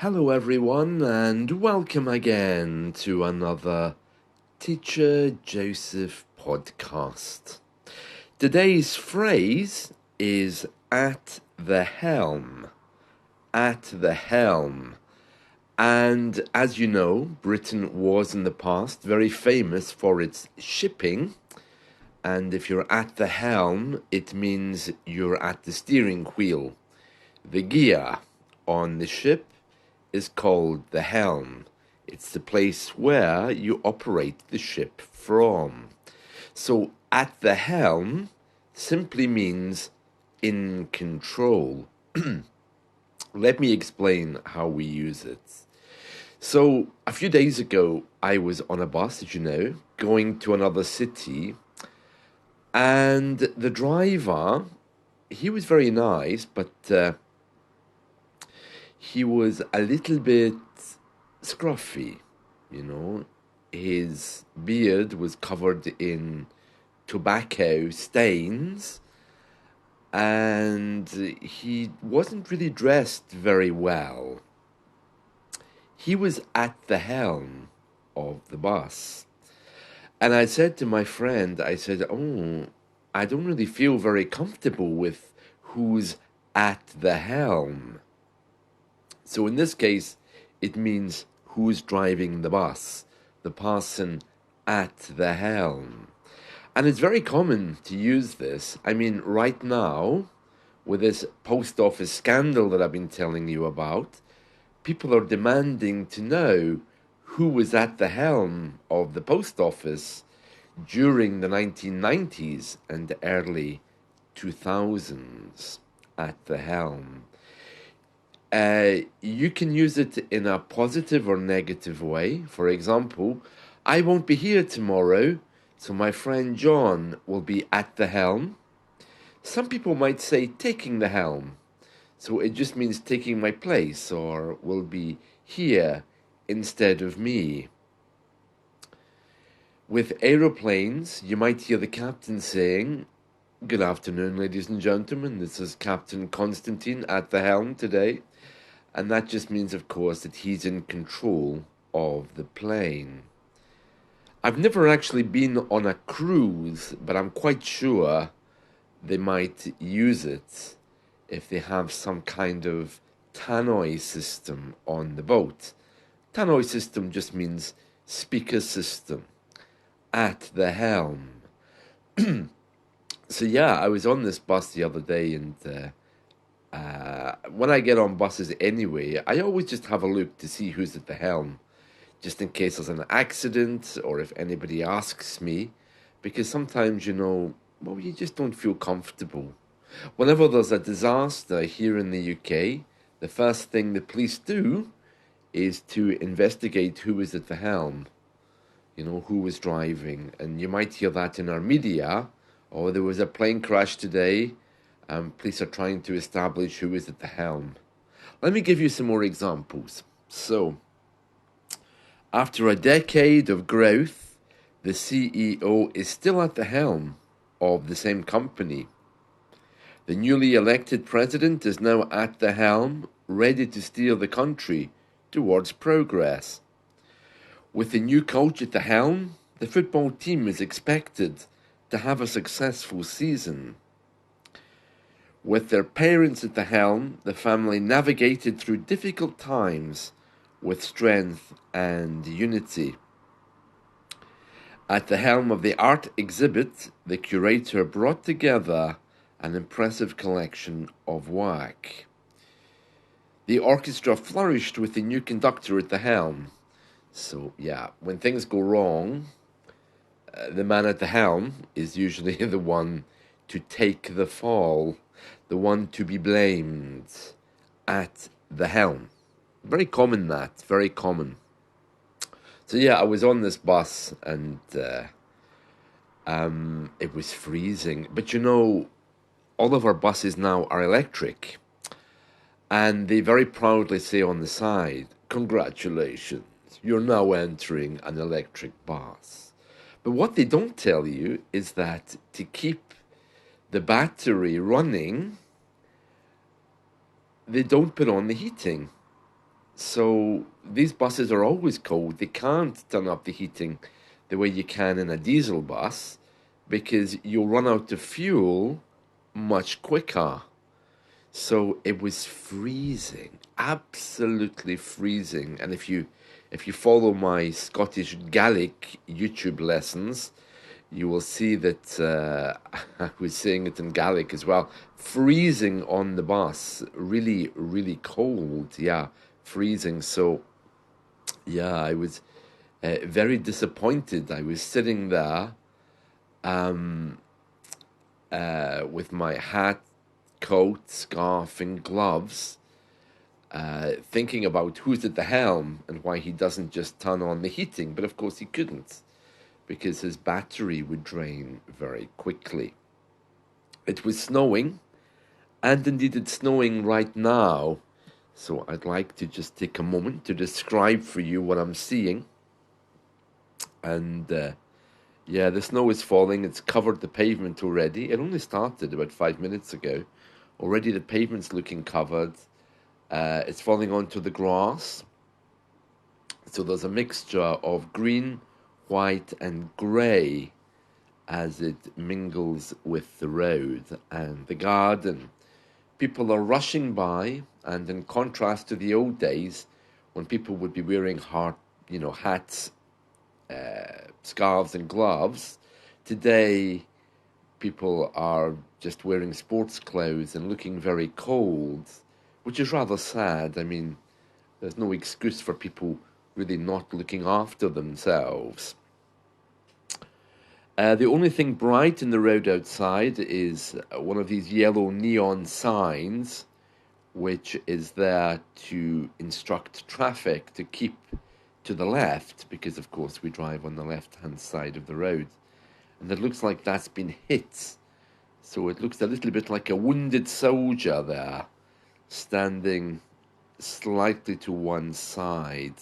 Hello, everyone, and welcome again to another Teacher Joseph podcast. Today's phrase is at the helm. At the helm. And as you know, Britain was in the past very famous for its shipping. And if you're at the helm, it means you're at the steering wheel. The gear on the ship is called the helm. It's the place where you operate the ship from. So at the helm simply means in control. Let me explain how we use it. So a few days ago, I was on a bus, as you know, going to another city, and the driver, he was very nice, but he was a little bit scruffy, you know. His beard was covered in tobacco stains, and he wasn't really dressed very well. He was at the helm of the bus. And I said to my friend, I said, I don't really feel very comfortable with who's at the helm. So in this case, it means who's driving the bus, the person at the helm. And it's very common to use this. I mean, right now, with this post office scandal that I've been telling you about, people are demanding to know who was at the helm of the post office during the 1990s and early 2000s at the helm. You can use it in a positive or negative way. For example, I won't be here tomorrow, so my friend John will be at the helm. Some people might say taking the helm, so it just means taking my place or will be here instead of me. With aeroplanes, you might hear the captain saying, "Good afternoon, ladies and gentlemen. This is Captain Constantine at the helm today." And that just means, of course, that he's in control of the plane. I've never actually been on a cruise, but I'm quite sure they might use it if they have some kind of tannoy system on the boat. Tannoy system just means speaker system at the helm. So yeah, I was on this bus the other day, and when I get on buses anyway, I always just have a look to see who's at the helm, just in case there's an accident or if anybody asks me, because sometimes, you just don't feel comfortable. Whenever there's a disaster here in the UK, the first thing the police do is to investigate who is at the helm, who was driving. And you might hear that in our media, or there was a plane crash today, police are trying to establish who is at the helm. Let me give you some more examples. So, after a decade of growth, the CEO is still at the helm of the same company. The newly elected president is now at the helm, ready to steer the country towards progress. With the new coach at the helm, the football team is expected to have a successful season. With their parents at the helm, the family navigated through difficult times with strength and unity. At the helm of the art exhibit, the curator brought together an impressive collection of work. The orchestra flourished with the new conductor at the helm. So, yeah, when things go wrong, the man at the helm is usually the one to take the fall, the one to be blamed at the helm. Very common, that, very common. So yeah, I was on this bus and it was freezing. But all of our buses now are electric. And they very proudly say on the side, "Congratulations, you're now entering an electric bus." But what they don't tell you is that to keep the battery running, they don't put on the heating. So these buses are always cold. They can't turn up the heating the way you can in a diesel bus because you'll run out of fuel much quicker. So it was freezing, absolutely freezing. And if you follow my Scottish Gaelic YouTube lessons, you will see that I was saying it in Gaelic as well. Freezing on the bus, really, really cold. Yeah, freezing. So yeah, I was very disappointed. I was sitting there with my hat, coat, scarf, and gloves, thinking about who's at the helm and why he doesn't just turn on the heating. But of course, he couldn't because his battery would drain very quickly. It was snowing, and indeed, it's snowing right now. So I'd like to just take a moment to describe for you what I'm seeing. And yeah, the snow is falling. It's covered the pavement already. It only started about 5 minutes ago. Already the pavement's looking covered. It's falling onto the grass. So there's a mixture of green, white, and grey as it mingles with the road and the garden. People are rushing by, and in contrast to the old days, when people would be wearing hats, scarves, and gloves, today people are just wearing sports clothes and looking very cold, which is rather sad. I mean, there's no excuse for people really not looking after themselves. The only thing bright in the road outside is one of these yellow neon signs, which is there to instruct traffic to keep to the left, because of course we drive on the left-hand side of the road. And it looks like that's been hit. So it looks a little bit like a wounded soldier there, standing slightly to one side.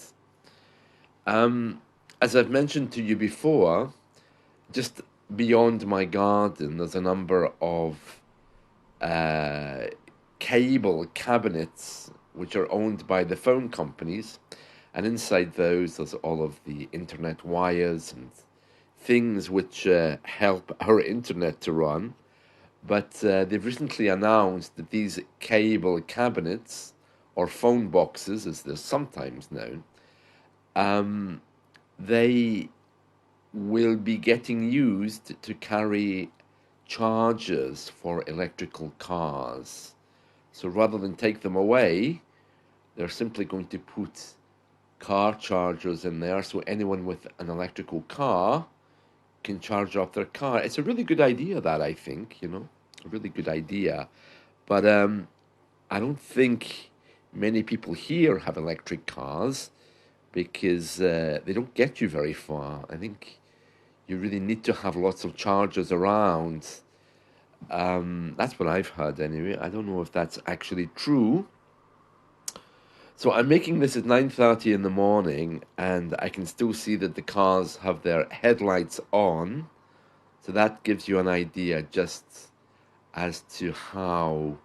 As I've mentioned to you before, just beyond my garden, there's a number of cable cabinets which are owned by the phone companies. And inside those, there's all of the internet wires and things which help our internet to run. But they've recently announced that these cable cabinets, or phone boxes as they're sometimes known, they will be getting used to carry chargers for electrical cars. So rather than take them away, they're simply going to put car chargers in there so anyone with an electrical car can charge up their car. It's a really good idea, that, I think, a really good idea. But I don't think many people here have electric cars because they don't get you very far. I think you really need to have lots of chargers around. That's what I've heard anyway. I don't know if that's actually true. So I'm making this at 9:30 in the morning, and I can still see that the cars have their headlights on. So that gives you an idea just as to how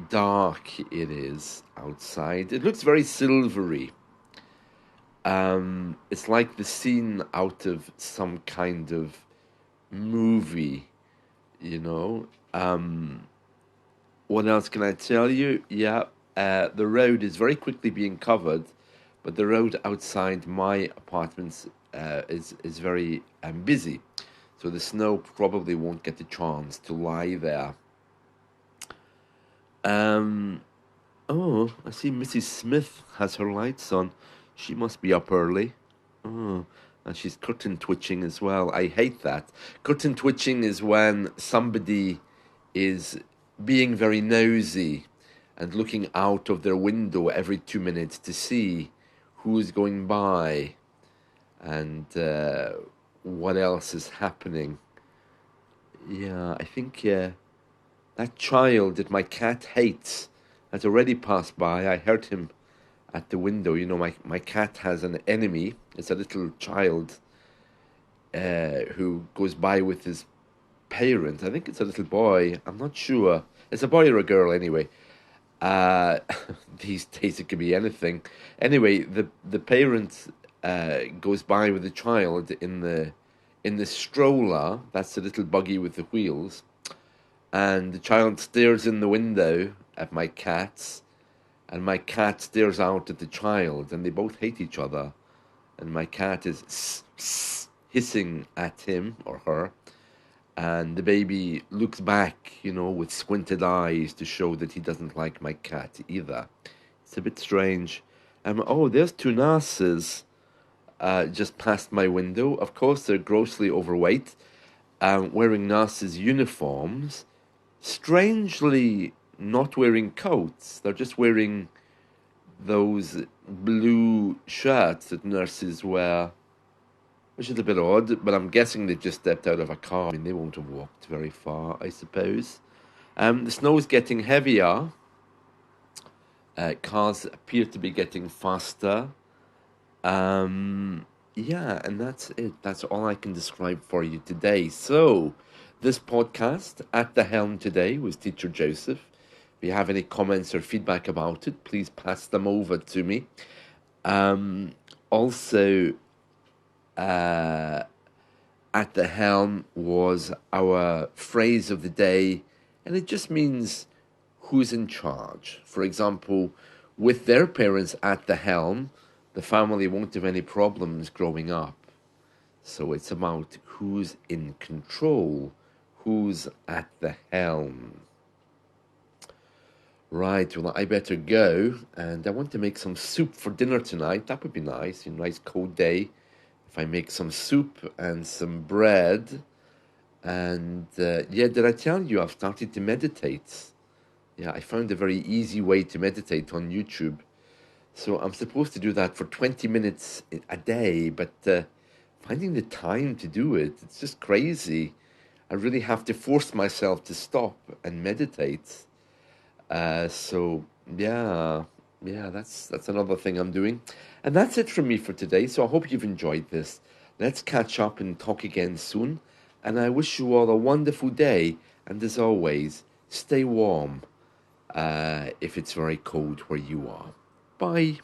dark it is outside. It looks very silvery. It's like the scene out of some kind of movie, you know. What else can I tell you? Yeah, the road is very quickly being covered, but the road outside my apartments is very busy, so the snow probably won't get the chance to lie there. Oh, I see Mrs. Smith has her lights on. She must be up early. Oh, and she's curtain twitching as well. I hate that. Curtain twitching is when somebody is being very nosy and looking out of their window every 2 minutes to see who's going by and what else is happening. Yeah, I think that child that my cat hates has already passed by. I heard him at the window. My cat has an enemy. It's a little child who goes by with his parent. I think it's a little boy. I'm not sure. It's a boy or a girl anyway. Uh, these days it could be anything. Anyway, the parent goes by with the child in the stroller. That's the little buggy with the wheels, and the child stares in the window at my cats, and my cat stares out at the child, and they both hate each other. And my cat is hissing at him or her, and the baby looks back, with squinted eyes to show that he doesn't like my cat either. It's a bit strange. Oh, there's two nurses just past my window. Of course, they're grossly overweight, wearing nurses' uniforms. Strangely, not wearing coats. They're just wearing those blue shirts that nurses wear, which is a bit odd, but I'm guessing they just stepped out of a car. I mean, they won't have walked very far, I suppose. The snow is getting heavier. Cars appear to be getting faster. Yeah, and that's it. That's all I can describe for you today. So, this podcast at the helm today was Teacher Joseph. If you have any comments or feedback about it, please pass them over to me. Also, at the helm was our phrase of the day, and it just means who's in charge. For example, with their parents at the helm, the family won't have any problems growing up. So it's about who's in control, who's at the helm. Right, well, I better go, and I want to make some soup for dinner tonight. That would be nice, a nice cold day. If I make some soup and some bread, and yeah, did I tell you I've started to meditate? Yeah, I found a very easy way to meditate on YouTube. So I'm supposed to do that for 20 minutes a day, but finding the time to do it, it's just crazy. I really have to force myself to stop and meditate. So yeah, that's another thing I'm doing. And that's it from me for today. So I hope you've enjoyed this. Let's catch up and talk again soon. And I wish you all a wonderful day. And as always, stay warm if it's very cold where you are. Bye.